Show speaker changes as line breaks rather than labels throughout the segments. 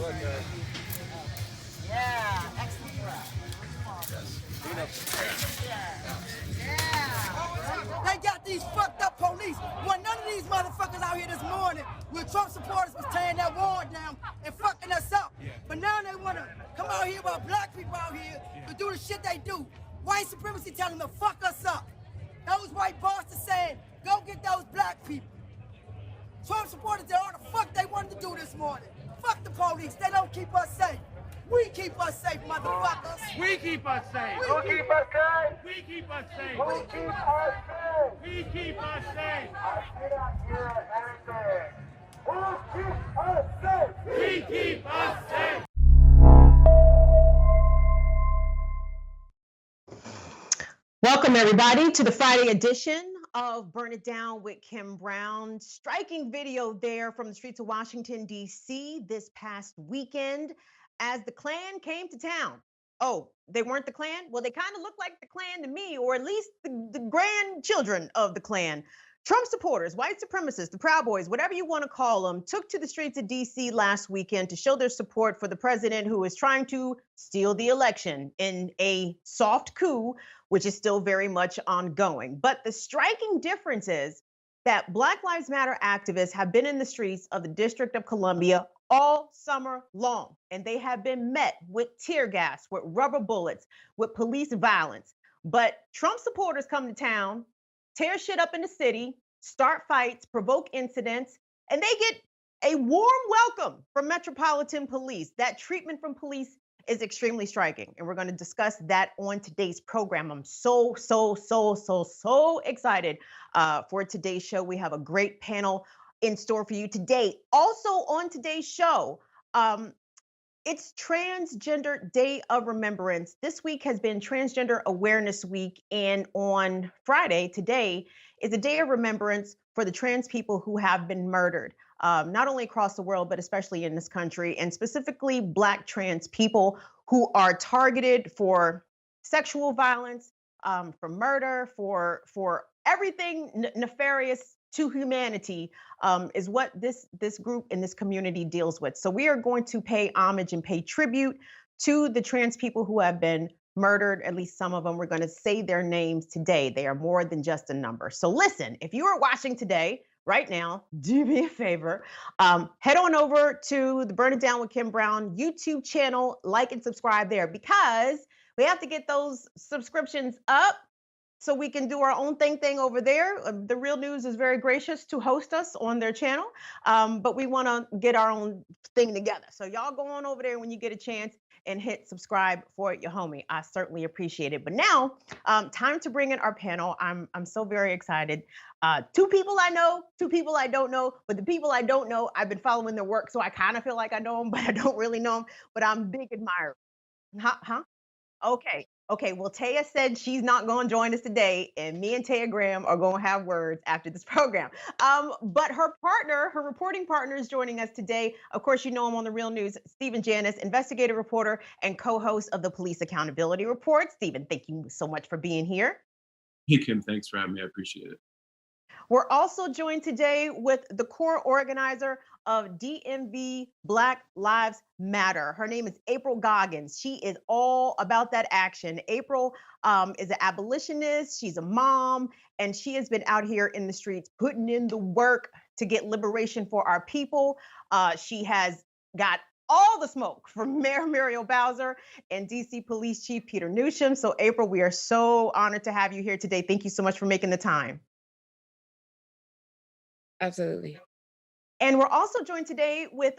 Yeah, excellent job. Yeah. They got these fucked up police. Well, none of these motherfuckers out here this morning with Trump supporters was tearing that wall down and fucking us up. But now they want to come out here while black people out here to do the shit they do. White supremacy telling them to fuck us up. Those white bosses saying, go get those black people. Trump supporters did all the fuck they wanted to do this morning. Fuck the police. They don't keep us safe. We keep us safe, motherfuckers.
We keep us safe.
We keep us safe.
We keep us safe.
We keep us safe.
We keep us safe.
I cannot hear anything. Who keeps us safe?
We keep us safe.
Welcome, everybody, to the Friday edition of Burn It Down with Kim Brown. Striking video there from the streets of Washington, D.C. this past weekend as the Klan came to town. Oh, they weren't the Klan? Well, they kind of look like the Klan to me, or at least the grandchildren of the Klan. Trump supporters, white supremacists, the Proud Boys, whatever you want to call them, took to the streets of D.C. last weekend to show their support for the president who is trying to steal the election in a soft coup, which is still very much ongoing. But the striking difference is that Black Lives Matter activists have been in the streets of the District of Columbia all summer long, and they have been met with tear gas, with rubber bullets, with police violence. But Trump supporters come to town, tear shit up in the city, start fights, provoke incidents, and they get a warm welcome from Metropolitan Police. That treatment from police is extremely striking, and we're going to discuss that on today's program. I'm so excited for today's show. We have a great panel in store for you today. Also on today's show, it's Transgender Day of Remembrance. This week has been Transgender Awareness Week, and on Friday, today, is a day of remembrance for the trans people who have been murdered, not only across the world, but especially in this country, and specifically Black trans people who are targeted for sexual violence, for murder, for everything nefarious to humanity, is what this group and this community deals with. So we are going to pay homage and pay tribute to the trans people who have been murdered, at least some of them. We're going to say their names today. They are more than just a number. So listen, if you are watching today, right now, do me a favor, head on over to the Burn It Down with Kim Brown YouTube channel, like and subscribe there, because we have to get those subscriptions up so we can do our own thing over there. The Real News is very gracious to host us on their channel, but we want to get our own thing together. So y'all go on over there when you get a chance and hit subscribe for your homie. I certainly appreciate it. But now, time to bring in our panel. I'm so very excited. Two people I know, two people I don't know, but the people I don't know, I've been following their work, so I kind of feel like I know them, but I don't really know them, but I'm a big admirer. Huh? Okay, well, Taya said she's not going to join us today, and me and Taya Graham are going to have words after this program. But her reporting partner is joining us today. Of course, you know him on the Real News, Stephen Janis, investigative reporter and co-host of the Police Accountability Report. Stephen, thank you so much for being here.
Hey, Kim, thanks for having me. I appreciate it.
We're also joined today with the core organizer of DMV Black Lives Matter. Her name is April Goggans. She is all about that action. April is an abolitionist. She's a mom, and she has been out here in the streets putting in the work to get liberation for our people. She has got all the smoke from Mayor Muriel Bowser and DC Police Chief Peter Newsham. So April, we are so honored to have you here today. Thank you so much for making the time.
Absolutely.
And we're also joined today with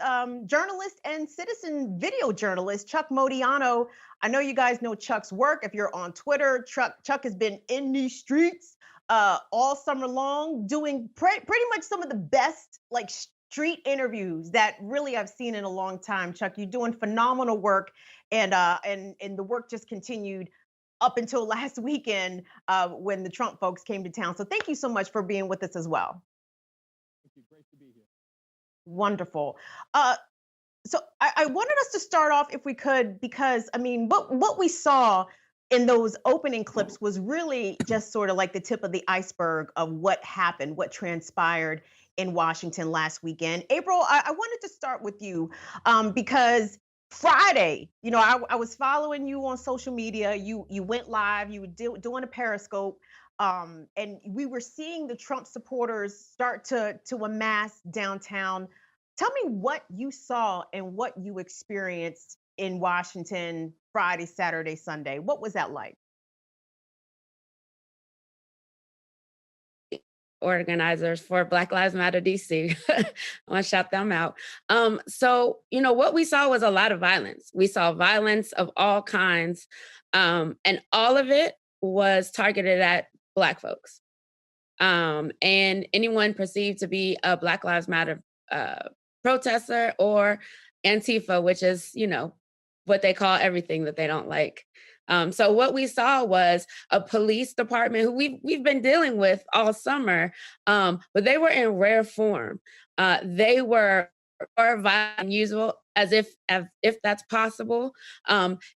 journalist and citizen video journalist, Chuck Modiano. I know you guys know Chuck's work. If you're on Twitter, Chuck has been in these streets all summer long, doing pretty much some of the best street interviews that really I've seen in a long time. Chuck, you're doing phenomenal work, and the work just continued up until last weekend when the Trump folks came to town. So thank you so much for being with us as well.
Great to be here.
Wonderful. So I wanted us to start off, if we could, because I mean, what we saw in those opening clips was really just sort of like the tip of the iceberg of what happened, what transpired in Washington last weekend. April, I wanted to start with you because Friday, you know, I was following you on social media. You went live. You were doing a Periscope, and we were seeing the Trump supporters start to amass downtown. Tell me what you saw and what you experienced in Washington Friday, Saturday, Sunday. What was that like?
Organizers for Black Lives Matter DC. I want to shout them out. So, you know, what we saw was a lot of violence. We saw violence of all kinds, and all of it was targeted at Black folks. And anyone perceived to be a Black Lives Matter protester or Antifa, which is, you know, what they call everything that they don't like. So what we saw was a police department who we've been dealing with all summer, but they were in rare form. They were more violent than usual, as if that's possible.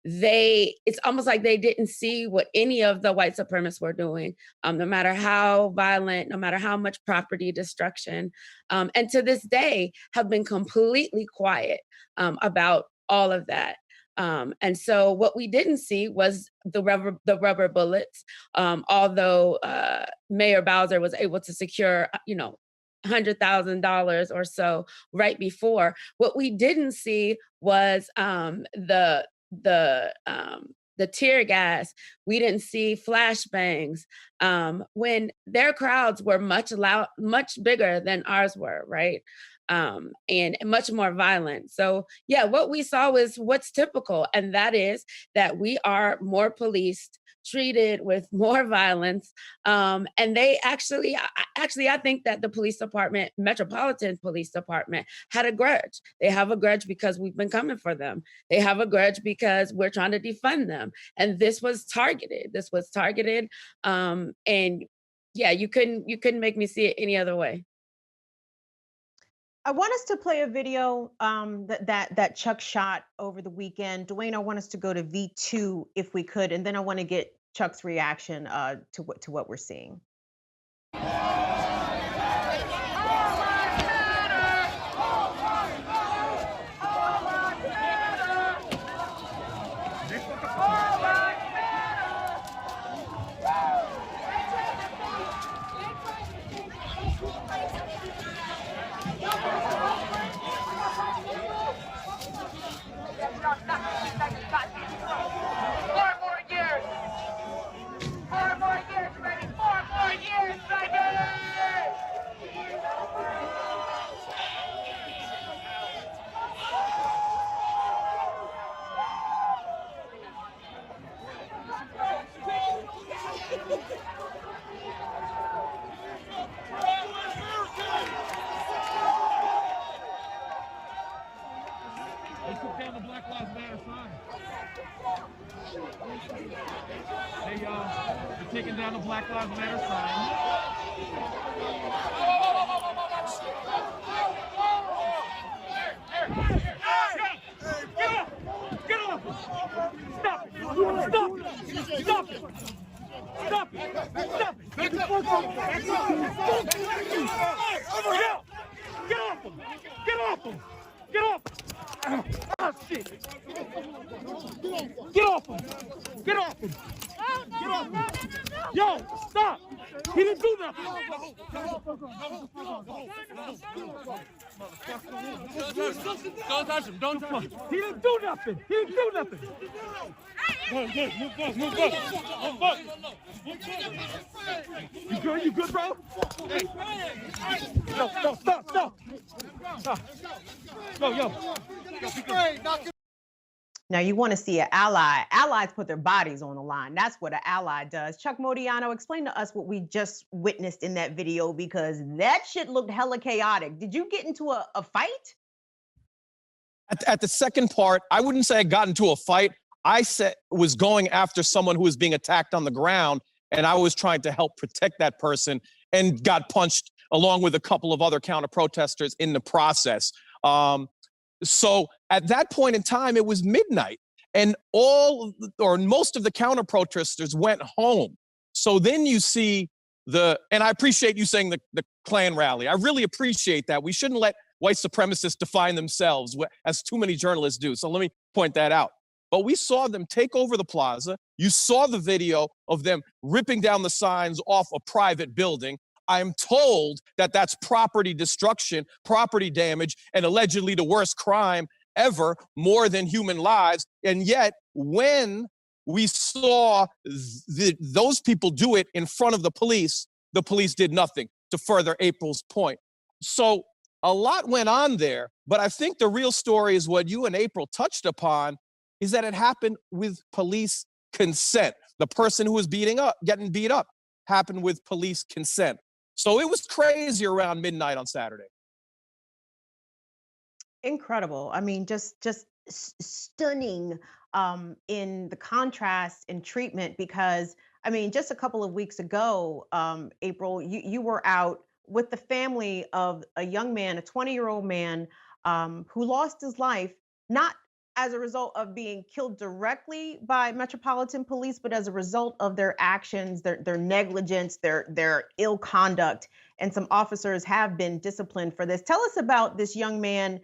It's almost like they didn't see what any of the white supremacists were doing, no matter how violent, no matter how much property destruction, and to this day have been completely quiet about all of that. And so what we didn't see was the rubber bullets, although Mayor Bowser was able to secure, you know, $100,000 or so right before. What we didn't see was the tear gas. We didn't see flashbangs when their crowds were much bigger than ours were, right? And much more violent. So yeah, what we saw was what's typical, and that is that we are more policed, treated with more violence. And they actually, I think that the police department, Metropolitan Police Department, had a grudge. They have a grudge because we've been coming for them. They have a grudge because we're trying to defund them. And this was targeted. And yeah, you couldn't make me see it any other way.
I want us to play a video that Chuck shot over the weekend. Dwayne, I want us to go to V2 if we could, and then I want to get Chuck's reaction to what we're seeing.
Taking down the Black Lives Matter sign. Get off! Stop it! Stop it! Stop it! Stop it! Stop it! Back up! Get off him! Get off him! Get off him! Oh shit! Get off him! Get off him! Get off him! Yo, stop! He didn't do nothing! Don't touch him! Don't touch him! He didn't do nothing! He didn't do nothing! Move back! You good? You good, bro? No, stop! Yo.
Now you want to see an ally. Allies put their bodies on the line. That's what an ally does. Chuck Modiano, explain to us what we just witnessed in that video, because that shit looked hella chaotic. Did you get into a fight?
At the second part, I wouldn't say I got into a fight. I was going after someone who was being attacked on the ground, and I was trying to help protect that person and got punched along with a couple of other counter-protesters in the process. So at that point in time, it was midnight, and most of the counter-protesters went home. So then you see and I appreciate you saying the Klan rally. I really appreciate that. We shouldn't let white supremacists define themselves, as too many journalists do. So let me point that out. But we saw them take over the plaza. You saw the video of them ripping down the signs off a private building. I'm told that that's property destruction, property damage, and allegedly the worst crime ever, more than human lives. And yet, when we saw those people do it in front of the police did nothing, to further April's point. So a lot went on there, but I think the real story is what you and April touched upon, is that it happened with police consent. The person who was getting beat up happened with police consent. So it was crazy around midnight on Saturday.
Incredible. I mean, just stunning in the contrast in treatment, because I mean, just a couple of weeks ago, April, you were out with the family of a young man, a 20-year-old man, who lost his life, not as a result of being killed directly by Metropolitan Police, but as a result of their actions, their negligence, their ill conduct. And some officers have been disciplined for this. Tell us about this young man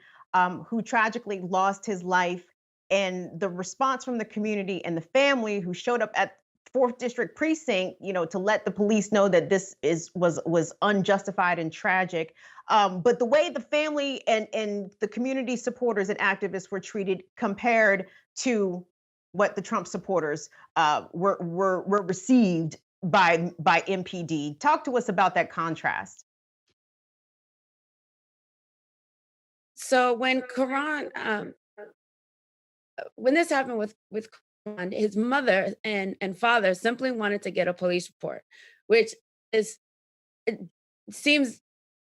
who tragically lost his life, and the response from the community and the family who showed up at 4th District Precinct, to let the police know that this was unjustified and tragic. But the way the family and the community supporters and activists were treated compared to what the Trump supporters were received by MPD. Talk to us about that contrast.
So when when this happened with Karan, his mother and father simply wanted to get a police report, which it seems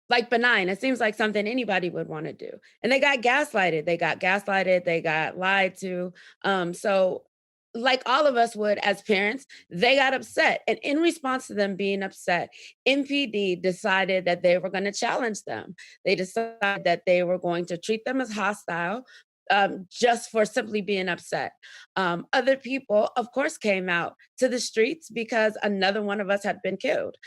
like benign. It seems like something anybody would want to do. And they got gaslighted. They got lied to. So like all of us would as parents, they got upset. And in response to them being upset, MPD decided that they were going to challenge them. They decided that they were going to treat them as hostile, just for simply being upset. Other people, of course, came out to the streets because another one of us had been killed.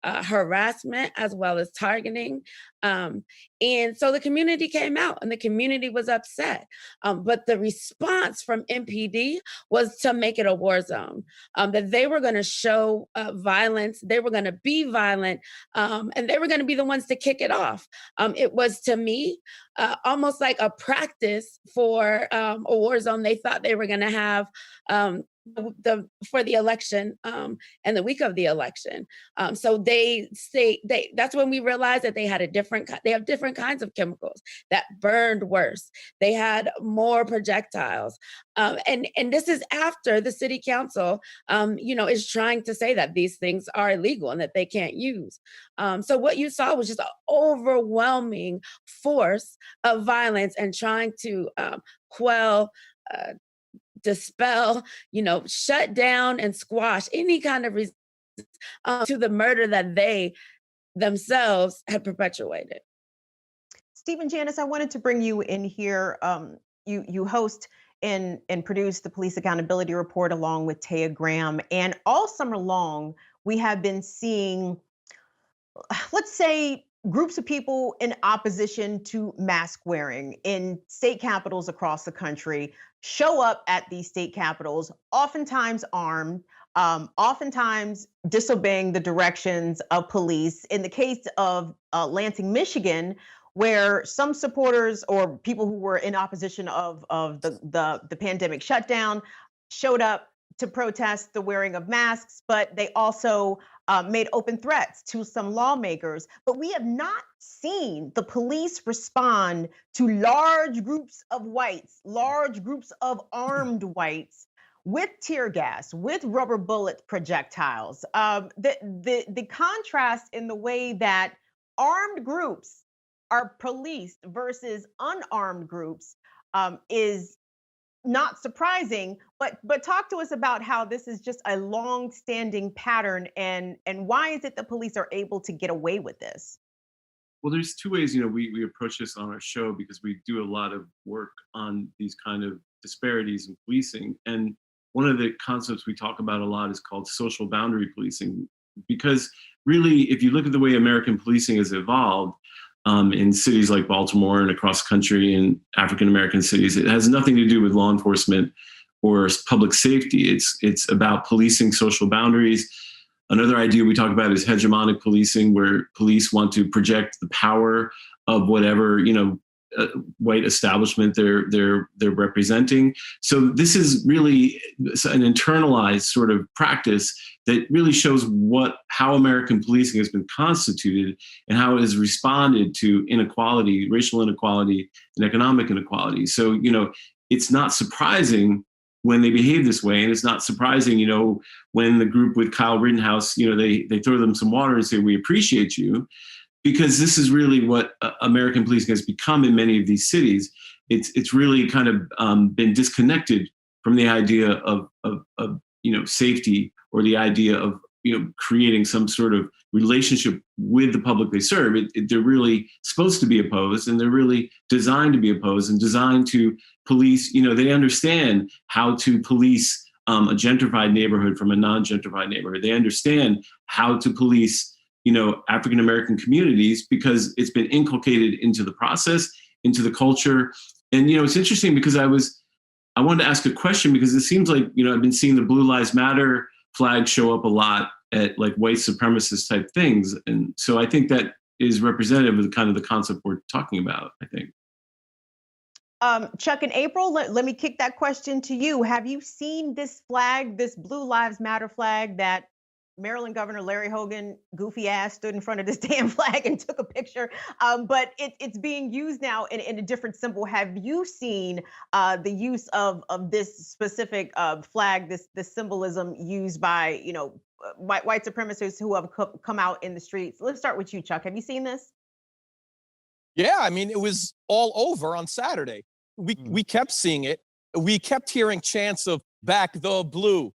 Harassment as well as targeting. And so the community came out and the community was upset. But the response from MPD was to make it a war zone, that they were going to show violence, they were going to be violent, and they were going to be the ones to kick it off. It was, to me, almost like a practice for a war zone they thought they were going to have for the election and the week of the election. So that's when we realized that they have different kinds of chemicals that burned worse. They had more projectiles. And this is after the city council, is trying to say that these things are illegal and that they can't use. So what you saw was just an overwhelming force of violence and trying to quell, dispel, shut down and squash any kind of resistance to the murder that they themselves had perpetuated.
Stephen, Janis, I wanted to bring you in here. You host and produce the Police Accountability Report along with Taya Graham. And all summer long, we have been seeing, let's say, groups of people in opposition to mask wearing in state capitals across the country show up at these state capitals, oftentimes armed, oftentimes disobeying the directions of police. In the case of Lansing, Michigan, where some supporters or people who were in opposition of the pandemic shutdown showed up to protest the wearing of masks, but they also made open threats to some lawmakers. But we have not seen the police respond to large groups of whites, large groups of armed whites with tear gas, with rubber bullet projectiles. The contrast in the way that armed groups are policed versus unarmed groups is not surprising, but talk to us about how this is just a long-standing pattern, and why is it that police are able to get away with this?
Well, there's two ways, we approach this on our show, because we do a lot of work on these kind of disparities in policing. And one of the concepts we talk about a lot is called social boundary policing. because really, if you look at the way American policing has evolved in cities like Baltimore and across the country and African-American cities, it has nothing to do with law enforcement or public safety. It's about policing social boundaries. Another idea we talk about is hegemonic policing, where police want to project the power of whatever, white establishment they're representing. So this is really an internalized sort of practice that really shows how American policing has been constituted and how it has responded to inequality, racial inequality, and economic inequality. So, it's not surprising when they behave this way, and it's not surprising, when the group with Kyle Rittenhouse, they throw them some water and say, "We appreciate you." Because this is really what American policing has become in many of these cities. It's really kind of been disconnected from the idea of safety, or the idea of creating some sort of relationship with the public they serve. They're really supposed to be opposed, and they're really designed to be opposed and designed to police. They understand how to police a gentrified neighborhood from a non-gentrified neighborhood. They understand how to police African-American communities, because it's been inculcated into the process, into the culture. And, it's interesting because I wanted to ask a question, because it seems like, I've been seeing the Blue Lives Matter flag show up a lot at like white supremacist type things. And so I think that is representative of kind of the concept we're talking about, I think.
Chuck and April, let me kick that question to you. Have you seen this flag, this Blue Lives Matter flag that Maryland Governor Larry Hogan, goofy ass, stood in front of this damn flag and took a picture? But it's being used now in a different symbol. Have you seen the use of this specific flag, this symbolism used by white supremacists who have come out in the streets? Let's start with you, Chuck. Have you seen this?
Yeah, I mean, it was all over on Saturday. We kept seeing it. We kept hearing chants of "back the blue,"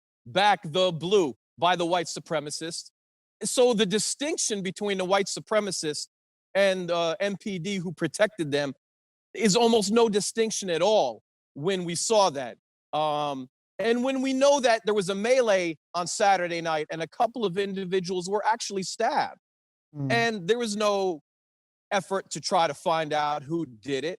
by the white supremacists. So the distinction between the white supremacists and MPD who protected them is almost no distinction at all when we saw that. And when we know that there was a melee on Saturday night and a couple of individuals were actually stabbed, and there was no effort to try to find out who did it.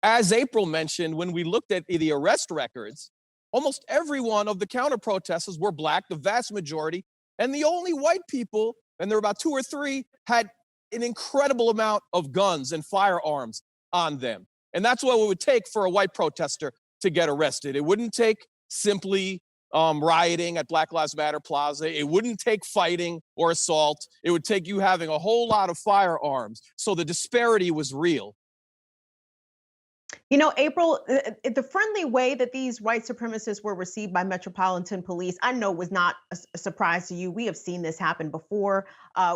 As April mentioned, when we looked at the arrest records, almost every one of the counter-protesters were Black, the vast majority, and the only white people, and there were about 2 or 3, had an incredible amount of guns and firearms on them. And that's what it would take for a white protester to get arrested. It wouldn't take simply rioting at Black Lives Matter Plaza. It wouldn't take fighting or assault. It would take you having a whole lot of firearms. So the disparity was real.
April, the friendly way that these white supremacists were received by Metropolitan Police, I know was not a surprise to you. We have seen this happen before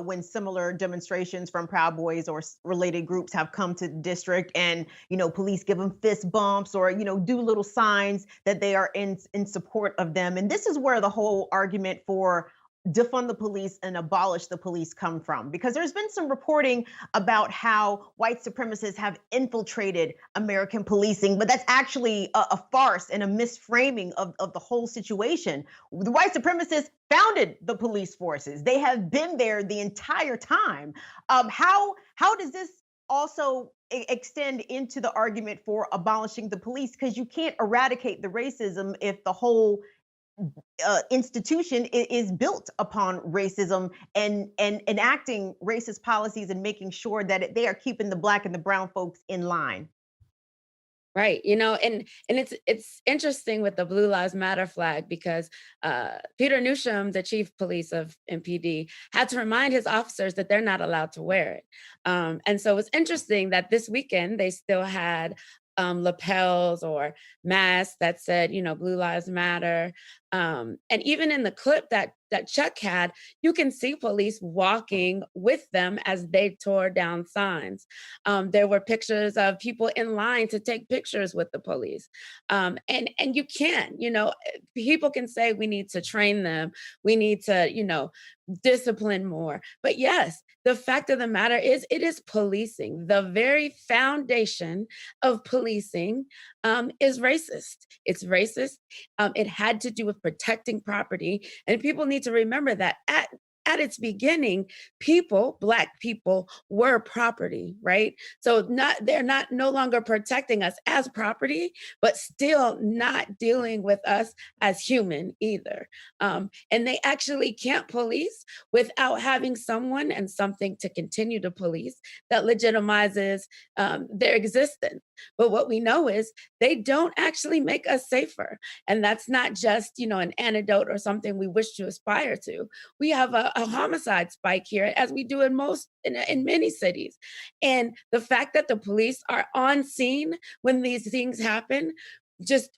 when similar demonstrations from Proud Boys or related groups have come to the district, and, police give them fist bumps or, do little signs that they are in support of them. And this is where the whole argument for defund the police and abolish the police come from, because there's been some reporting about how white supremacists have infiltrated American policing, but that's actually a farce and a misframing of the whole situation. The white supremacists founded the police forces. They have been there the entire time. How does this also extend into the argument for abolishing the police? Because you can't eradicate the racism if the whole institution is built upon racism and enacting racist policies and making sure that they are keeping the Black and the brown folks in line.
Right. And it's interesting with the Blue Lives Matter flag, because Peter Newsham, the chief police of MPD, had to remind his officers that they're not allowed to wear it. And so it's interesting that this weekend they still had lapels or masks that said, Blue Lives Matter. And even in the clip that Chuck had, you can see police walking with them as they tore down signs. There were pictures of people in line to take pictures with the police. And you can, people can say we need to train them. We need to, discipline more. But yes, the fact of the matter is it is policing. The very foundation of policing is racist. It's racist. It had to do with protecting property. And people need to remember that at at its beginning, people, Black people, were property, right? So they're no longer protecting us as property, but still not dealing with us as human either. And they actually can't police without having someone and something to continue to police that legitimizes their existence. But what we know is they don't actually make us safer. And that's not just, an anecdote or something we wish to aspire to. We have a homicide spike here, as we do in many cities. And the fact that the police are on scene when these things happen just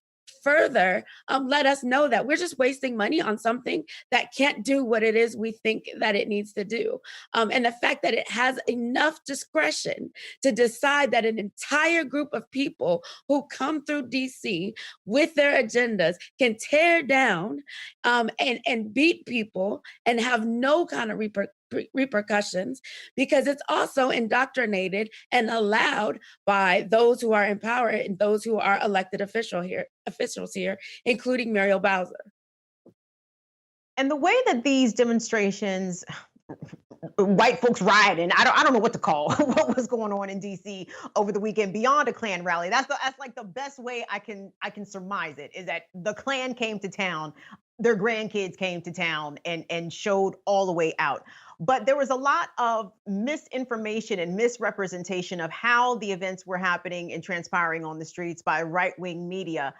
further let us know that we're just wasting money on something that can't do what it is we think that it needs to do. And the fact that it has enough discretion to decide that an entire group of people who come through DC with their agendas can tear down and beat people and have no kind of repercussions, because it's also indoctrinated and allowed by those who are in power and those who are elected officials here, including Muriel Bowser.
And the way that these demonstrations, white folks rioting, I don't know what to call what was going on in DC over the weekend beyond a Klan rally. That's like the best way I can surmise it, is that the Klan came to town, their grandkids came to town and showed all the way out. But there was a lot of misinformation and misrepresentation of how the events were happening and transpiring on the streets by right-wing media,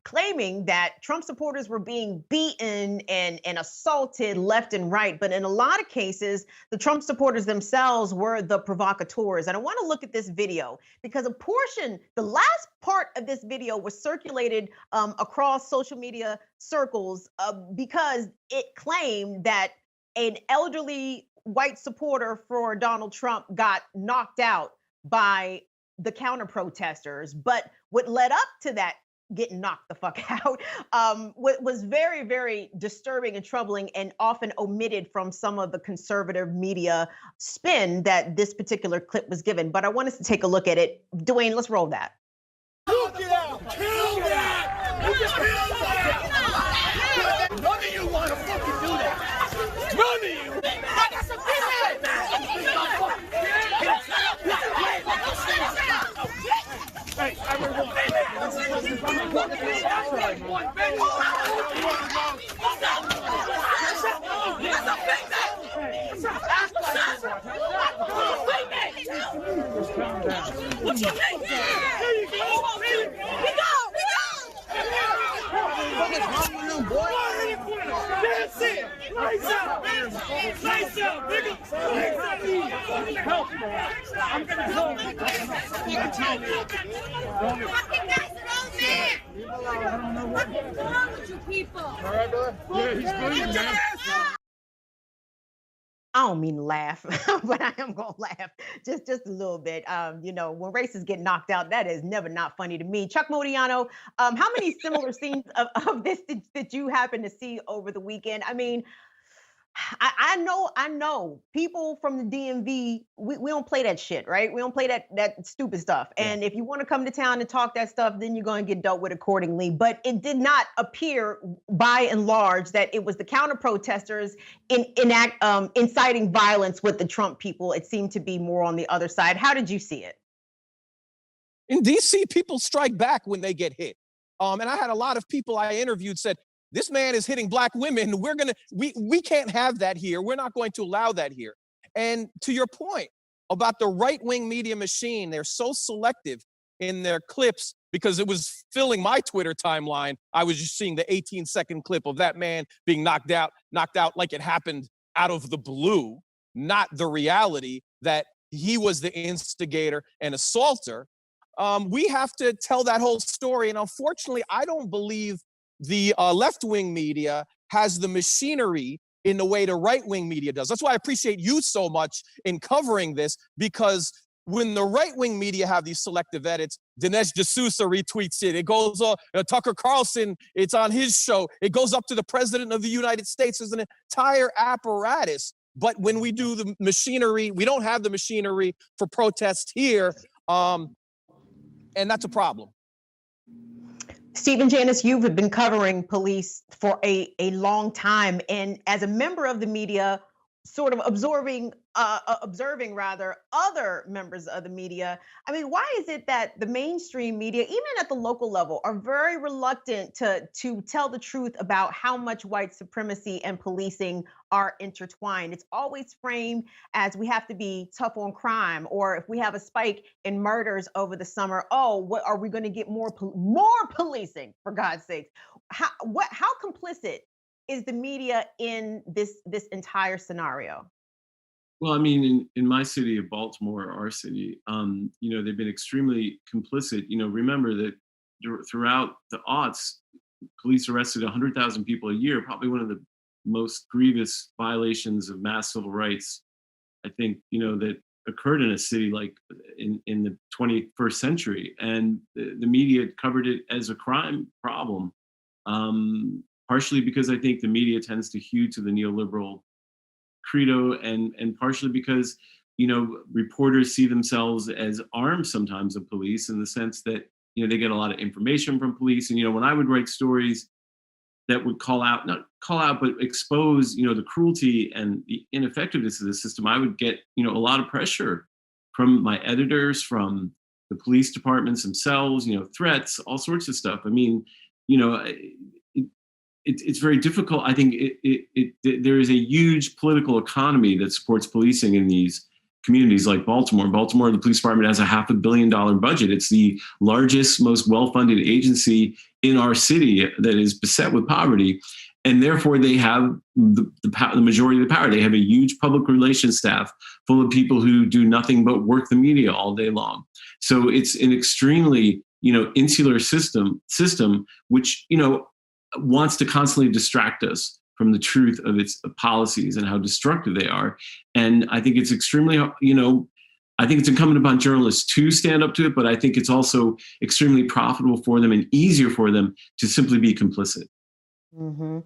claiming that Trump supporters were being beaten and assaulted left and right. But in a lot of cases, the Trump supporters themselves were the provocateurs. And I want to look at this video because the last part of this video was circulated across social media circles because it claimed that an elderly white supporter for Donald Trump got knocked out by the counter protesters. But what led up to that getting knocked the fuck out was very, very disturbing and troubling, and often omitted from some of the conservative media spin that this particular clip was given. But I want us to take a look at it. Dwayne, let's roll that.
Kill that! None of you want to fucking do that. None of you. Hey, everyone. What you think? There you go. We go. That's it. Lights out. Lights out, nigga. Help, man. I'm gonna help you. You can tell me.
Fucking guys are all mad. What's wrong with you people?
All right, brother? Yeah, he's bleeding, man.
I don't mean to laugh, but I am gonna laugh just a little bit. When racists get knocked out, that is never not funny to me. Chuck Modiano, how many similar scenes of this did you happen to see over the weekend? I mean, I know people from the DMV, we don't play that shit, right? We don't play that stupid stuff. And if you want to come to town and talk that stuff, then you're going to get dealt with accordingly. But it did not appear by and large that it was the counter protesters inciting violence with the Trump people. It seemed to be more on the other side. How did you see it?
In DC, people strike back when they get hit. And I had a lot of people I interviewed said, this man is hitting Black women. We can't have that here. We're not going to allow that here. And to your point about the right-wing media machine, they're so selective in their clips, because it was filling my Twitter timeline. I was just seeing the 18-second clip of that man being knocked out like it happened out of the blue, not the reality that he was the instigator and assaulter. We have to tell that whole story. And unfortunately, I don't believe the left-wing media has the machinery in the way the right-wing media does. That's why I appreciate you so much in covering this, because when the right-wing media have these selective edits, Dinesh D'Souza retweets it. It goes on, Tucker Carlson, it's on his show. It goes up to the president of the United States. There's an entire apparatus. But when we do the machinery, we don't have the machinery for protest here, and that's a problem.
Stephen, Janis, you've been covering police for a long time, and as a member of the media, sort of observing rather other members of the media. I mean, why is it that the mainstream media, even at the local level, are very reluctant to tell the truth about how much white supremacy and policing are intertwined? It's always framed as we have to be tough on crime, or if we have a spike in murders over the summer, oh, what are we going to get more policing, for God's sakes? How complicit is the media in this entire scenario?
Well, I mean, in my city of Baltimore, our city, they've been extremely complicit. Remember that throughout the aughts, police arrested 100,000 people a year, probably one of the most grievous violations of mass civil rights, I think, that occurred in a city like in the 21st century. And the media covered it as a crime problem, partially because I think the media tends to hew to the neoliberal credo, and partially because reporters see themselves as arms sometimes of police, in the sense that they get a lot of information from police. And when I would write stories that would not call out but expose the cruelty and the ineffectiveness of the system, I would get a lot of pressure from my editors, from the police departments themselves, threats, all sorts of stuff. I mean, it's very difficult. I think there is a huge political economy that supports policing in these communities like Baltimore. Baltimore, the police department has a $500 million budget. It's the largest, most well-funded agency in our city that is beset with poverty. And therefore, they have the majority of the power. They have a huge public relations staff full of people who do nothing but work the media all day long. So it's an extremely, insular system, which, wants to constantly distract us from the truth of its policies and how destructive they are. And I think it's extremely, I think it's incumbent upon journalists to stand up to it, but I think it's also extremely profitable for them and easier for them to simply be complicit.
Mm-hmm.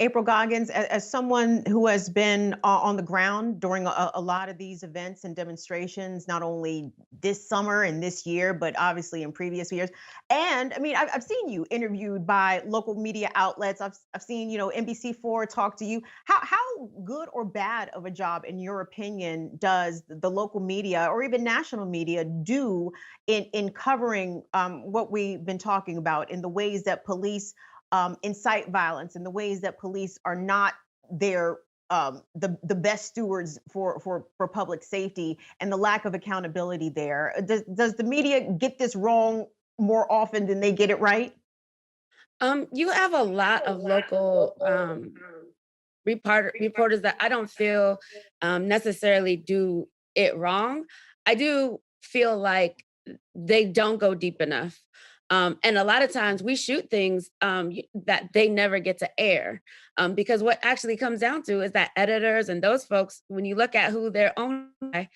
April Goggans, as someone who has been on the ground during a lot of these events and demonstrations, not only this summer and this year, but obviously in previous years. And I mean, I've seen you interviewed by local media outlets. I've seen, NBC4 talk to you. How good or bad of a job, in your opinion, does the local media or even national media do in covering what we've been talking about, in the ways that police incite violence, and the ways that police are not their the best stewards for public safety, and the lack of accountability there? Does the media get this wrong more often than they get it right?
You have a lot of local reporters that I don't feel necessarily do it wrong. I do feel like they don't go deep enough. And a lot of times we shoot things that they never get to air, because what actually comes down to is that editors and those folks, when you look at who they're owned by,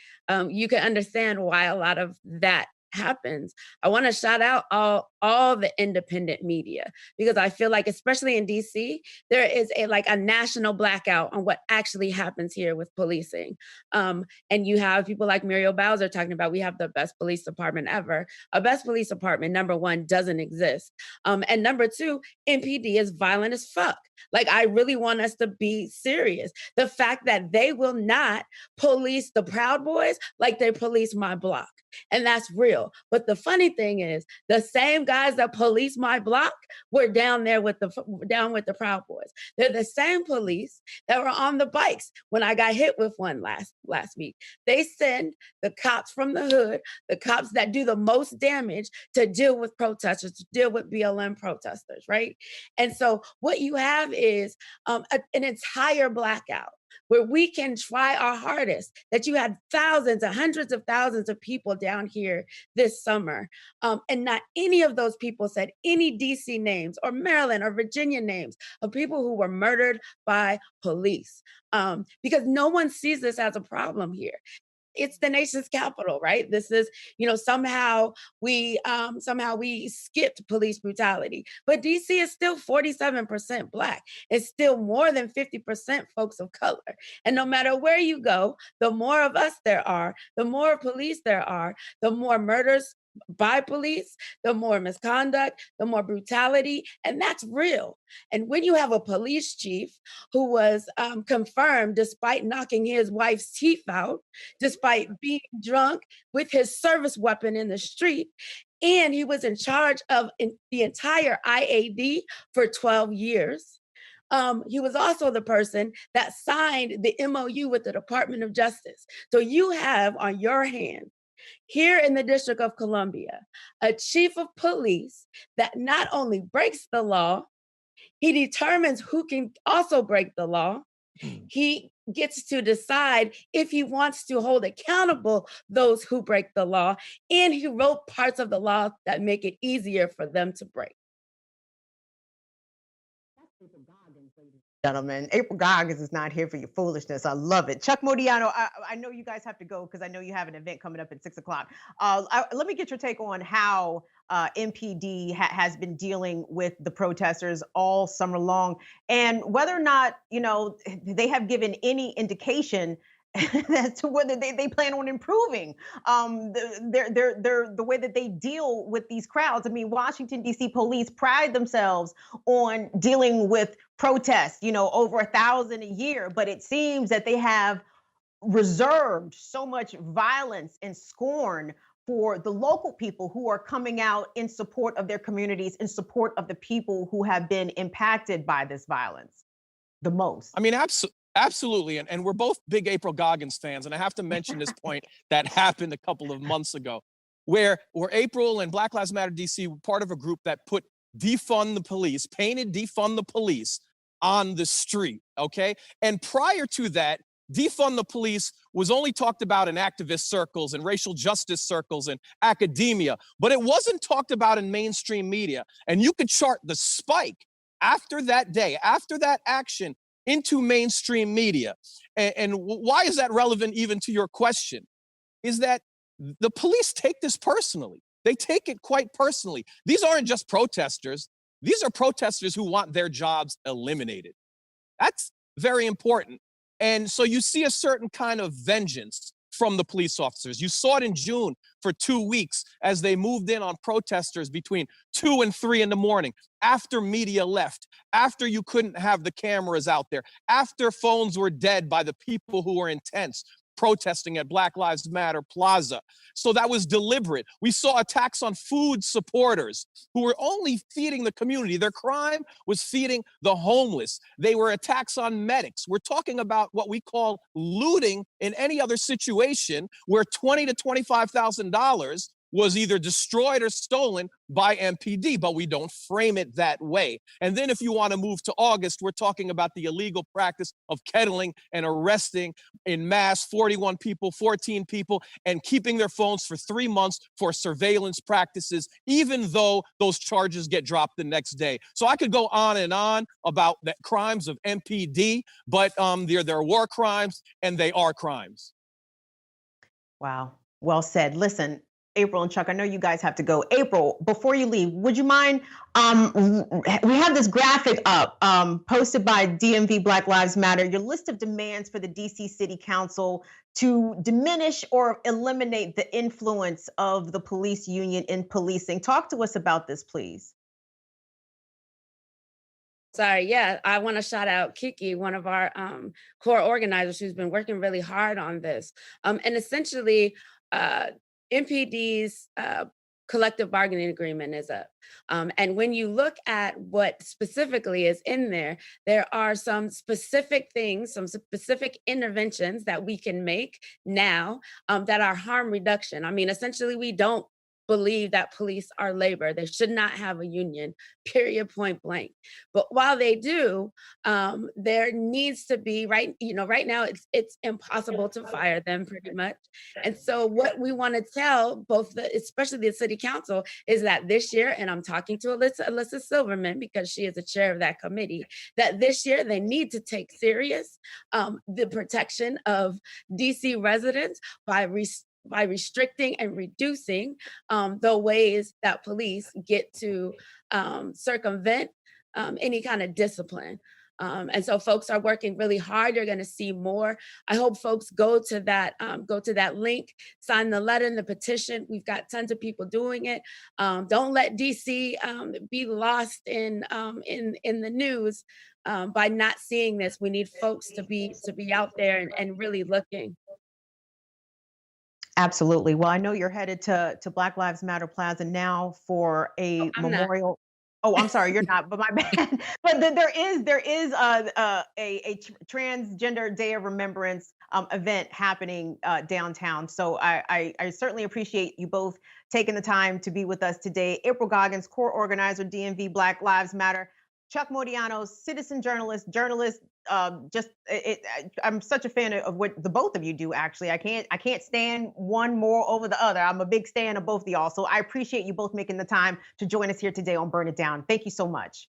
you can understand why a lot of that happens. I want to shout out all the independent media, because I feel like, especially in DC, there is a national blackout on what actually happens here with policing. And you have people like Muriel Bowser talking about, we have the best police department ever. A best police department, number one, doesn't exist. And number two, MPD is violent as fuck. Like, I really want us to be serious. The fact that they will not police the Proud Boys like they police my block. And that's real. But the funny thing is, the same guys that police my block were down with the Proud Boys. They're the same police that were on the bikes when I got hit with one last week. They send the cops from the hood, the cops that do the most damage, to deal with protesters, to deal with BLM protesters, right? And so what you have is an entire blackout where we can try our hardest, that you had thousands and hundreds of thousands of people down here this summer. And not any of those people said any DC names or Maryland or Virginia names of people who were murdered by police, because no one sees this as a problem here. It's the nation's capital, right? This is, somehow we skipped police brutality, but DC is still 47% Black. It's still more than 50% folks of color. And no matter where you go, the more of us there are, the more police there are, the more murders by police, the more misconduct, the more brutality, and that's real. And when you have a police chief who was confirmed despite knocking his wife's teeth out, despite being drunk with his service weapon in the street, and he was in charge of the entire IAD for 12 years. He was also the person that signed the MOU with the Department of Justice. So you have on your hands here in the District of Columbia, a chief of police that not only breaks the law, he determines who can also break the law. He gets to decide if he wants to hold accountable those who break the law, and he wrote parts of the law that make it easier for them to break.
Gentlemen, April Goggans is not here for your foolishness. I love it. Chuck Modiano, I know you guys have to go because I know you have an event coming up at 6 o'clock. Let me get your take on how MPD has been dealing with the protesters all summer long, and whether or not, you know, they have given any indication as to whether they plan on improving the way that they deal with these crowds. I mean, Washington, D.C. police pride themselves on dealing with protests, you know, over 1,000 a year, but it seems that they have reserved so much violence and scorn for the local people who are coming out in support of their communities, in support of the people who have been impacted by this violence the most.
I mean, absolutely. And we're both big April Goggans fans. And I have to mention this point that happened a couple of months ago, where April and Black Lives Matter DC were part of a group that put defund the police, painted defund the police on the street, okay? And prior to that, defund the police was only talked about in activist circles and racial justice circles and academia, but it wasn't talked about in mainstream media. And you could chart the spike after that day, after that action, into mainstream media. And why is that relevant even to your question? Is that the police take this personally. They take it quite personally. These aren't just protesters. These are protesters who want their jobs eliminated. That's very important. And so you see a certain kind of vengeance from the police officers. You saw it in June for 2 weeks as they moved in on protesters between 2 and 3 in the morning, after media left, after you couldn't have the cameras out there, after phones were dead by the people who were intense protesting at Black Lives Matter Plaza. So that was deliberate. We saw attacks on food supporters who were only feeding the community. Their crime was feeding the homeless. They were attacks on medics. We're talking about what we call looting in any other situation where $20,000 to $25,000 was either destroyed or stolen by MPD, but we don't frame it that way. And then if you want to move to August, we're talking about the illegal practice of kettling and arresting in mass 41 people, 14 people, and keeping their phones for 3 months for surveillance practices, even though those charges get dropped the next day. So I could go on and on about the crimes of MPD, but they're war crimes and they are crimes.
Wow. Well said. Listen, April and Chuck, I know you guys have to go. April, before you leave, would you mind, we have this graphic up posted by DMV Black Lives Matter, your list of demands for the DC City Council to diminish or eliminate the influence of the police union in policing. Talk to us about this, please.
Sorry, yeah, I want to shout out Kiki, one of our core organizers who's been working really hard on this. And essentially, MPD's collective bargaining agreement is up. And when you look at what specifically is in there, there are some specific things, some specific interventions that we can make now that are harm reduction. I mean, essentially, we don't believe that police are labor. They should not have a union, period, point blank. But while they do, there needs to be, right now it's impossible to fire them pretty much. And so what we want to tell both, especially the city council, is that this year, and I'm talking to Alyssa Silverman because she is the chair of that committee, that this year they need to take serious the protection of DC residents by restricting and reducing the ways that police get to circumvent any kind of discipline. And so folks are working really hard. You're going to see more. I hope folks go to that link, sign the letter and the petition. We've got tons of people doing it. Don't let DC be lost in the news by not seeing this. We need folks to be out there and really looking.
Absolutely. Well, I know you're headed to Black Lives Matter Plaza now for a memorial. Oh, I'm sorry, you're not, but my bad. But there is a Transgender Day of Remembrance event happening downtown. So I certainly appreciate you both taking the time to be with us today. April Goggans, core organizer, DMV Black Lives Matter. Chuck Modiano, citizen journalist. I'm such a fan of what the both of you do. Actually, I can't stand one more over the other. I'm a big fan of both of y'all. So I appreciate you both making the time to join us here today on Burn It Down. Thank you so much.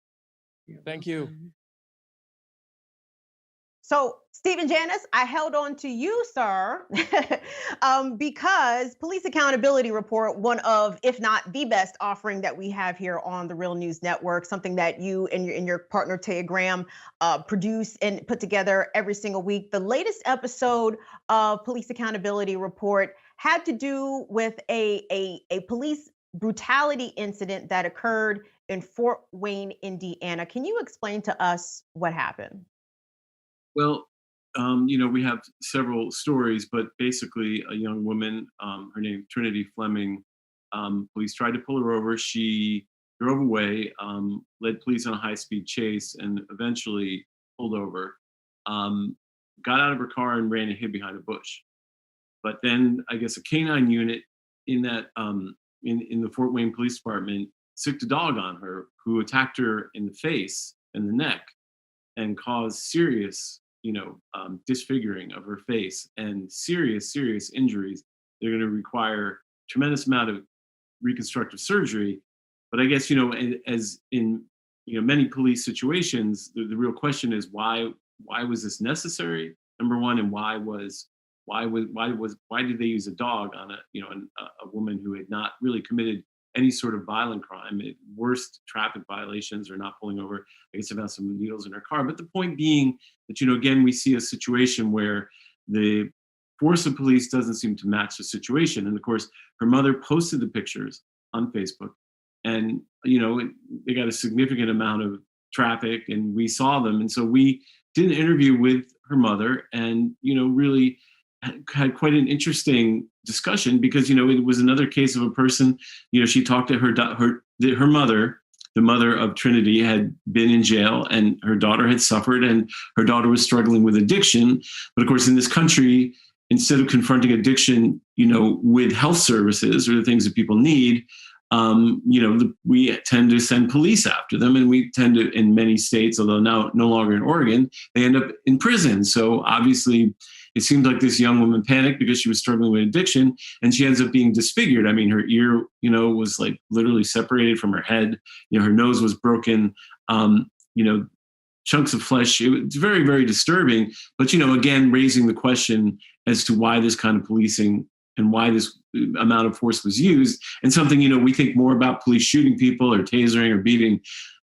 Thank you.
So, Stephen, Janis, I held on to you, sir, because Police Accountability Report, one of, if not the best offering that we have here on the Real News Network, something that you and your partner, Taya Graham, produce and put together every single week. The latest episode of Police Accountability Report had to do with a police brutality incident that occurred in Fort Wayne, Indiana. Can you explain to us what happened?
Well, we have several stories, but basically a young woman, her name Trinity Fleming, police tried to pull her over. She drove away, led police on a high-speed chase, and eventually pulled over, got out of her car and ran and hid behind a bush. But then I guess a canine unit in that in the Fort Wayne Police Department sicked a dog on her, who attacked her in the face and the neck and caused serious disfiguring of her face and serious injuries. They're going to require tremendous amount of reconstructive surgery. But I guess, as in, many police situations, the real question is why was this necessary? Number one, and why did they use a dog on a woman who had not really committed any sort of violent crime? Worst traffic violations or not pulling over. I guess about some needles in her car. But the point being that, again, we see a situation where the force of police doesn't seem to match the situation. And of course, her mother posted the pictures on Facebook, and, they got a significant amount of traffic, and we saw them. And so we did an interview with her mother and, really had quite an interesting discussion because, it was another case of a person, she talked to her mother. The mother of Trinity had been in jail and her daughter had suffered, and her daughter was struggling with addiction. But of course, in this country, instead of confronting addiction, with health services or the things that people need, we tend to send police after them, and we tend to, in many states, although now no longer in Oregon, they end up in prison. So obviously, it seemed like this young woman panicked because she was struggling with addiction, and she ends up being disfigured. I mean, her ear, was like literally separated from her head. Her nose was broken. Chunks of flesh. It's very, very disturbing. But, again, raising the question as to why this kind of policing and why this amount of force was used, and something, we think more about police shooting people or tasering or beating.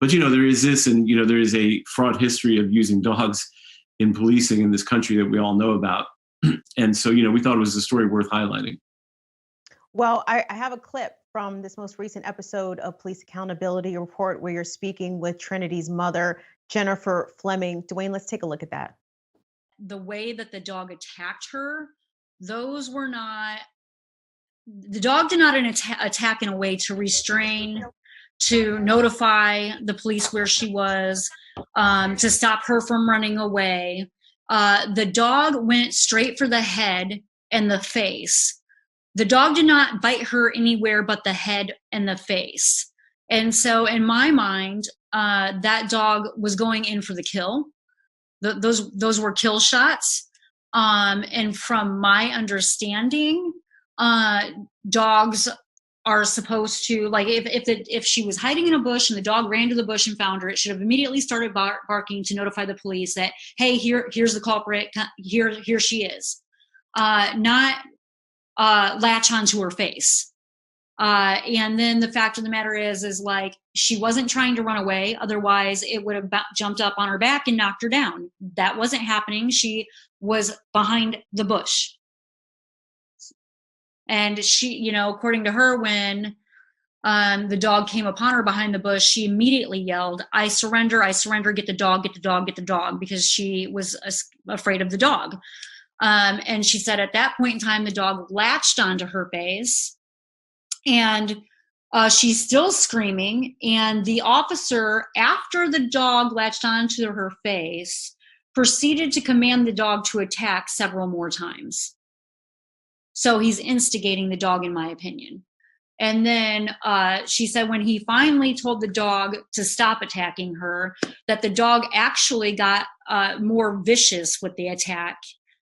But, there is this, and, there is a fraught history of using dogs in policing in this country that we all know about. And so, we thought it was a story worth highlighting.
Well, I have a clip from this most recent episode of Police Accountability Report where you're speaking with Trinity's mother, Jennifer Fleming. Dwayne, let's take a look at that.
The way that the dog attacked her, those were not, the dog did not attack in a way to restrain, to notify the police where she was, to stop her from running away. The dog went straight for the head and the face. The dog did not bite her anywhere but the head and the face. And so in my mind, that dog was going in for the kill. Those were kill shots. And from my understanding, dogs are supposed to, like, if she was hiding in a bush and the dog ran to the bush and found her, it should have immediately started barking to notify the police that, hey, here's the culprit, here she is. Not latch onto her face. And then the fact of the matter is like, she wasn't trying to run away. Otherwise it would have jumped up on her back and knocked her down. That wasn't happening. She was behind the bush. And she, you know, according to her, when the dog came upon her behind the bush, she immediately yelled, I surrender, get the dog, get the dog, get the dog, because she was afraid of the dog. And she said at that point in time, the dog latched onto her face, and she's still screaming. And the officer, after the dog latched onto her face, proceeded to command the dog to attack several more times. So he's instigating the dog, in my opinion. And then she said when he finally told the dog to stop attacking her, that the dog actually got more vicious with the attack,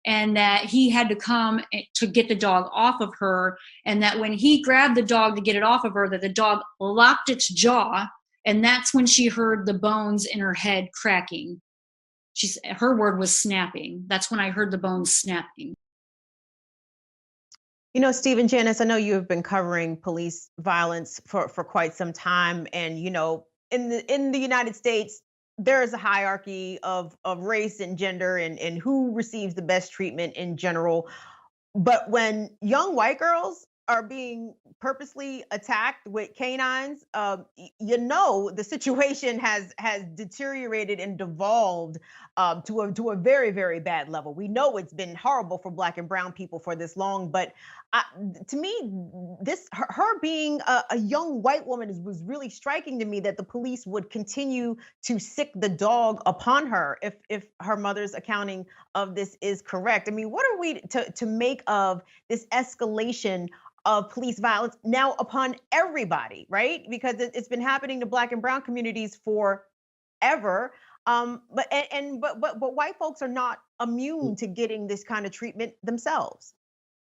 and that he had to come to get the dog off of her, and that when he grabbed the dog to get it off of her, that the dog locked its jaw, and that's when she heard the bones in her head cracking. Her word was snapping. That's when I heard the bones snapping.
You know, Steve and Janis, I know you have been covering police violence for quite some time. And, you know, in the United States, there is a hierarchy of race and gender and who receives the best treatment in general. But when young white girls are being purposely attacked with canines, you know, the situation has deteriorated and devolved to a very, very bad level. We know it's been horrible for Black and brown people for this long, but to me, her being a young white woman was really striking to me, that the police would continue to sick the dog upon her if her mother's accounting of this is correct. I mean, what are we to make of this escalation of police violence now upon everybody, right? Because it's been happening to Black and brown communities forever. But white folks are not immune to getting this kind of treatment themselves.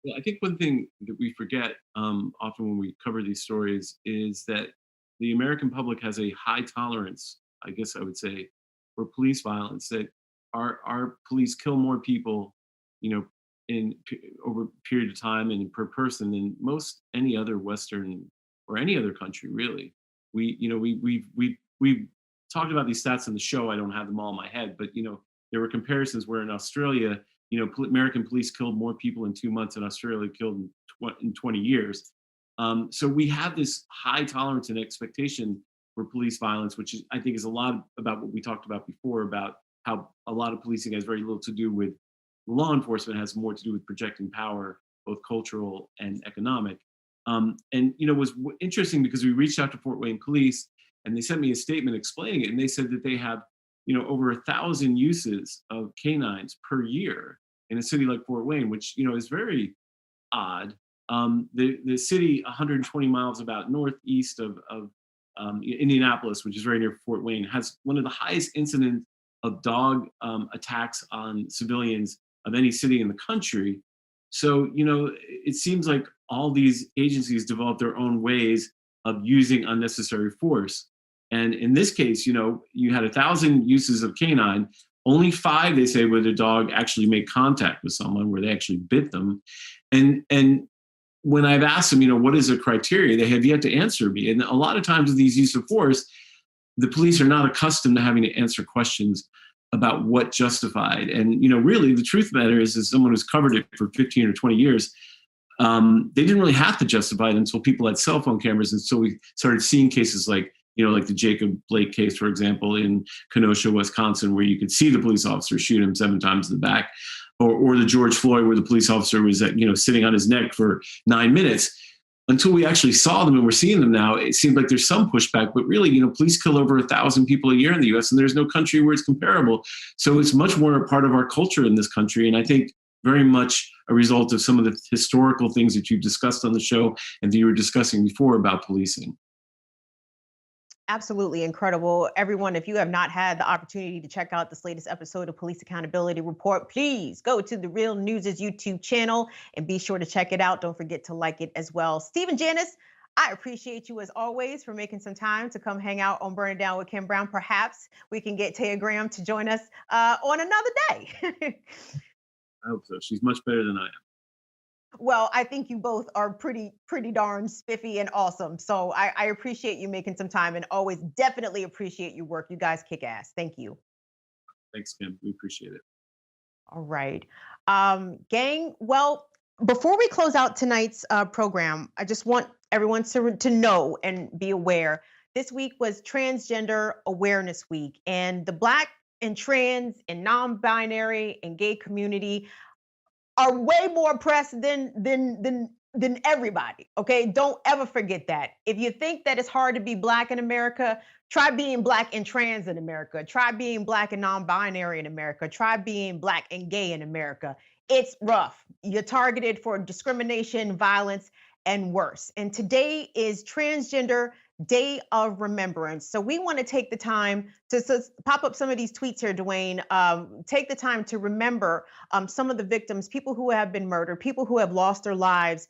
Well, I think one thing that we forget often when we cover these stories is that the American public has a high tolerance, I guess I would say, for police violence. That our police kill more people, you know, over a period of time and per person than most any other Western or any other country, really. We've talked about these stats in the show. I don't have them all in my head, but you know, there were comparisons where in Australia, you know, American police killed more people in 2 months than Australia killed in 20 years. So we have this high tolerance and expectation for police violence, which I think is a lot about what we talked about before, about how a lot of policing has very little to do with law enforcement, has more to do with projecting power, both cultural and economic. And you know, it was interesting because we reached out to Fort Wayne Police, and they sent me a statement explaining it, and they said that they have, you know, over 1,000 uses of canines per year in a city like Fort Wayne, which, you know, is very odd. The city 120 miles about northeast of Indianapolis, which is very near Fort Wayne, has one of the highest incidents of dog attacks on civilians of any city in the country. So, you know, it seems like all these agencies develop their own ways of using unnecessary force. And in this case, you know, you had 1,000 uses of canine, only 5, they say, where the dog actually made contact with someone, where they actually bit them. And when I've asked them, you know, what is the criteria, they have yet to answer me. And a lot of times with these use of force, the police are not accustomed to having to answer questions about what justified. And, you know, really the truth of the matter is, as someone who's covered it for 15 or 20 years, they didn't really have to justify it until people had cell phone cameras. And so we started seeing cases like, you know, like the Jacob Blake case, for example, in Kenosha, Wisconsin, where you could see the police officer shoot him 7 times in the back, or the George Floyd, where the police officer was, you know, sitting on his neck for 9 minutes. Until we actually saw them, and we're seeing them now, it seemed like there's some pushback, but really, you know, police kill over 1,000 people a year in the US, and there's no country where it's comparable. So it's much more a part of our culture in this country. And I think very much a result of some of the historical things that you've discussed on the show and that you were discussing before about policing.
Absolutely incredible. Everyone, if you have not had the opportunity to check out this latest episode of Police Accountability Report, please go to the Real News' YouTube channel and be sure to check it out. Don't forget to like it as well. Steve and Janis, I appreciate you as always for making some time to come hang out on Burn It Down with Kim Brown. Perhaps we can get Taya Graham to join us on another day.
I hope so. She's much better than I am.
Well, I think you both are pretty darn spiffy and awesome. So I appreciate you making some time and always definitely appreciate your work. You guys kick ass. Thank you.
Thanks, Kim. We appreciate it.
All right. Gang, well, before we close out tonight's program, I just want everyone to know and be aware. This week was Transgender Awareness Week, and the Black and trans and non-binary and gay community are way more oppressed than everybody. Okay, don't ever forget that. If you think that it's hard to be Black in America, try being Black and trans in America. Try being Black and non-binary in America. Try being Black and gay in America. It's rough. You're targeted for discrimination, violence, and worse. And today is Transgender Day of Remembrance. So we want to take the time to pop up some of these tweets here, Dwayne. Take the time to remember some of the victims, people who have been murdered, people who have lost their lives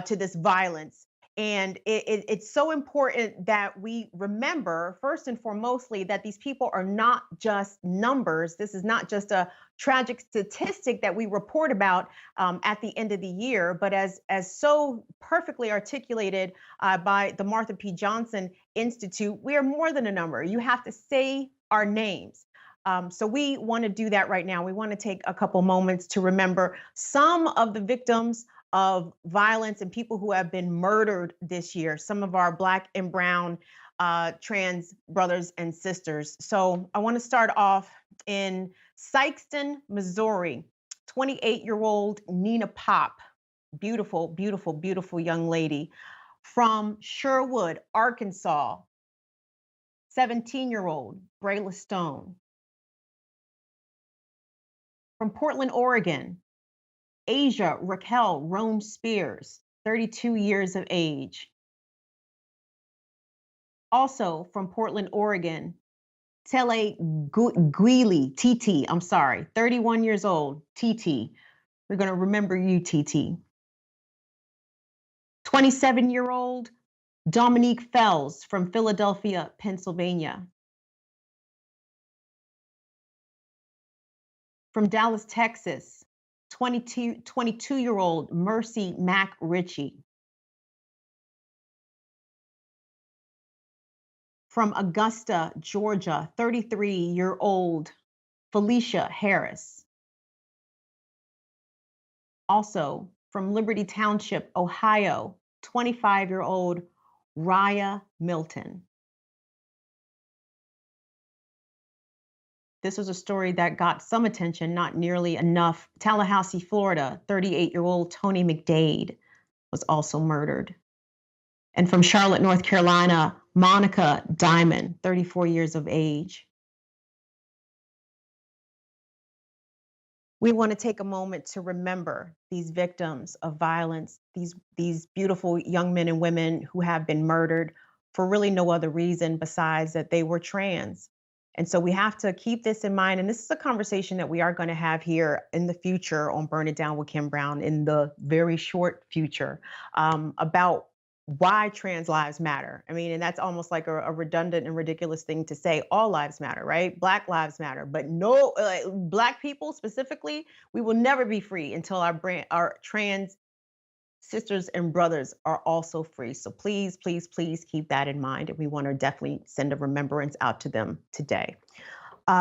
to this violence. And it's so important that we remember, first and foremostly, that these people are not just numbers. This is not just a tragic statistic that we report about at the end of the year, but as so perfectly articulated by the Martha P. Johnson Institute, we are more than a number. You have to say our names. So we want to do that right now. We want to take a couple moments to remember some of the victims of violence and people who have been murdered this year, some of our Black and brown trans brothers and sisters. So I want to start off in Sikeston, Missouri. 28-year-old Nina Pop, beautiful, beautiful, beautiful young lady. From Sherwood, Arkansas, 17-year-old Brayla Stone. From Portland, Oregon, Asia Raquel Roan Spears, 32 years of age. Also from Portland, Oregon, Tele Guili, TT, 31 years old, TT. We're going to remember you, TT. 27-year-old Dominique Fells from Philadelphia, Pennsylvania. From Dallas, Texas, 22-year-old Mercy Mack Ritchie. From Augusta, Georgia, 33-year-old Felicia Harris. Also from Liberty Township, Ohio, 25-year-old Raya Milton. This was a story that got some attention, not nearly enough. Tallahassee, Florida, 38-year-old Tony McDade was also murdered. And from Charlotte, North Carolina, Monica Diamond, 34 years of age. We want to take a moment to remember these victims of violence, these beautiful young men and women who have been murdered for really no other reason besides that they were trans. And so we have to keep this in mind. And this is a conversation that we are going to have here in the future on Burn It Down with Kim Brown in the very short future about why trans lives matter. I mean, and that's almost like a redundant and ridiculous thing to say. All lives matter, right? Black lives matter, but no, Black people specifically, we will never be free until our trans sisters and brothers are also free. So please, please, please keep that in mind. And we want to definitely send a remembrance out to them today.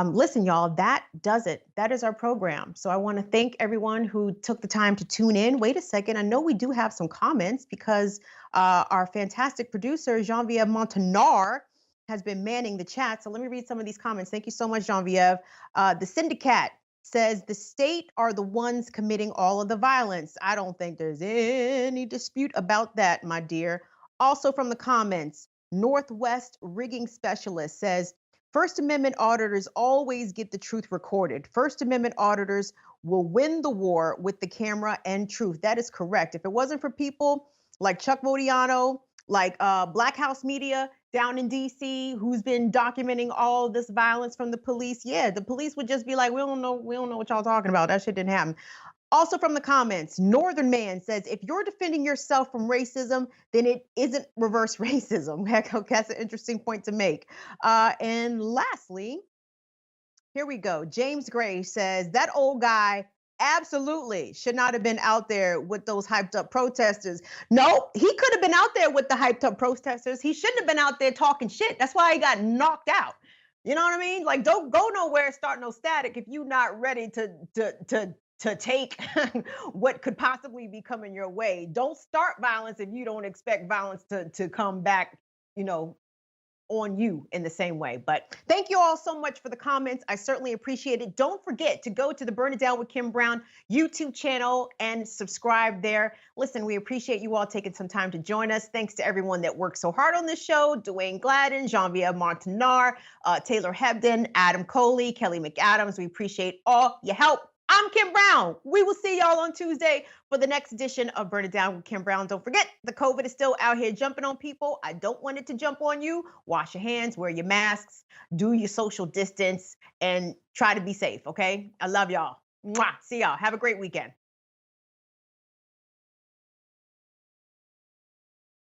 Listen, y'all, that does it. That is our program. So I want to thank everyone who took the time to tune in. Wait a second. I know we do have some comments because our fantastic producer, Genevieve Montagnard, has been manning the chat. So let me read some of these comments. Thank you so much, Genevieve. The Syndicate says the state are the ones committing all of the violence. I don't think there's any dispute about that, my dear. Also from the comments, Northwest Rigging Specialist says, First Amendment auditors always get the truth recorded. First Amendment auditors will win the war with the camera and truth. That is correct. If it wasn't for people like Chuck Modiano, like Black House Media down in DC, who's been documenting all this violence from the police, yeah, the police would just be like, we don't know what y'all talking about. That shit didn't happen. Also from the comments, Northern Man says, if you're defending yourself from racism, then it isn't reverse racism. Heck, that's an interesting point to make. And lastly, here we go. James Gray says, that old guy absolutely should not have been out there with those hyped up protesters. No, he could have been out there with the hyped up protesters. He shouldn't have been out there talking shit. That's why he got knocked out. You know what I mean? Like, don't go nowhere, start no static if you're not ready to take what could possibly be coming your way. Don't start violence if you don't expect violence to come back, you know, on you in the same way. But thank you all so much for the comments. I certainly appreciate it. Don't forget to go to the Burn It Down with Kim Brown YouTube channel and subscribe there. Listen, we appreciate you all taking some time to join us. Thanks to everyone that worked so hard on this show: Dwayne Gladden, Jean-Pierre Montanar, Taylor Hebden, Adam Coley, Kelly McAdams. We appreciate all your help. I'm Kim Brown. We will see y'all on Tuesday for the next edition of Burn It Down with Kim Brown. Don't forget, the COVID is still out here jumping on people. I don't want it to jump on you. Wash your hands, wear your masks, do your social distance, and try to be safe, okay? I love y'all. Mwah. See y'all. Have a great weekend.